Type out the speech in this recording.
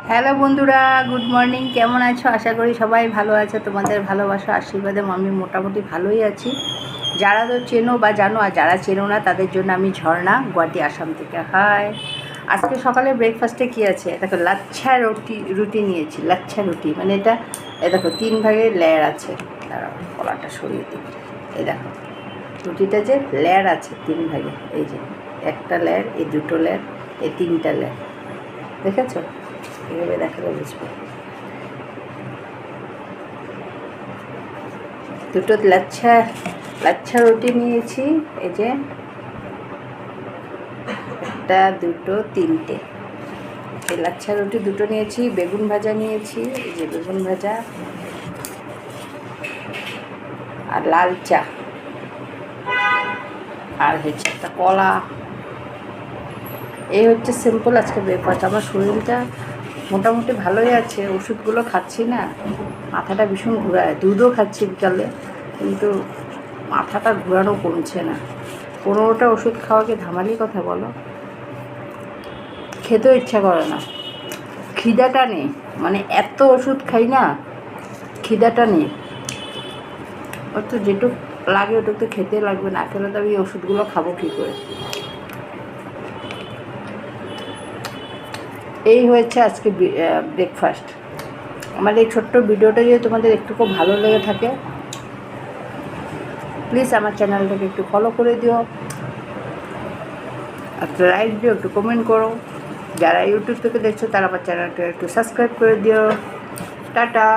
Hello বন্ধুরা, good morning. কেমন আছো? আশা করি সবাই ভালো আছে। তোমাদের ভালোবাসা আশীর্বাদে আমি মোটামুটি ভালোই আছি। যারা তো চেনো বা জানো, আর যারা চেনো না তাদের জন্য আমি ঝর্ণা, গুয়াহাটি আসাম থেকে। হাই, আজকে সকালে ব্রেকফাস্টে কী আছে দেখো, লাচ্ছা রুটি নিয়েছি। লাচ্ছা রুটি মানে এটা দেখো 3 ভাগের লেয়ার আছে। দাঁড়াও, কলাটা সরিয়ে দিই। এই দেখো রুটিটা যে লেয়ার আছে 3 ভাগে, এই যে একটা লেয়ার, এই দুটো লেয়ার, এই 3টা লেয়ার, দেখেছো? এভাবে দেখালে বুঝবে। দুটো লাচ্ছা লাচ্ছা রুটি নিয়েছি, এই যে একটা, দুটো, 3টে। এই লাচ্ছা রুটি দুটো নিয়েছি। বেগুন ভাজা নিয়েছি, এই যে বেগুন ভাজা, আর লাল চা, আর হচ্ছে একটা কলা। এই হচ্ছে সিম্পল আজকে ব্রেকফাস্ট। আমার শরীরটা মোটামুটি ভালোই আছে, ওষুধগুলো খাচ্ছি না, মাথাটা ভীষণ ঘোরায়। দুধও খাচ্ছি বিকালে, কিন্তু মাথাটা ঘোরানো কমছে না। 15টা ওষুধ খাওয়া কি ধামালি কথা বলো? খেতেও ইচ্ছা করে না, খিদাটা নেই। মানে এত ওষুধ খাই না, খিদাটা নেই। ওর তো যেটুক লাগে ওটুক তো খেতে লাগবে, না খেলে তো আমি ওষুধগুলো খাবো কী করে? এই হয়েছে আজকে ব্রেকফাস্ট। আমার এই ছোট্ট ভিডিওটা যদি তোমাদের একটুকু ভালো লেগে থাকে, প্লিজ আমার চ্যানেলটাকে একটু ফলো করে দিও, একটা লাইক দিও, একটু কমেন্ট করো। যারা ইউটিউব থেকে দেখছো তারা আমার চ্যানেলটা একটু সাবস্ক্রাইব করে দিও। টাটা।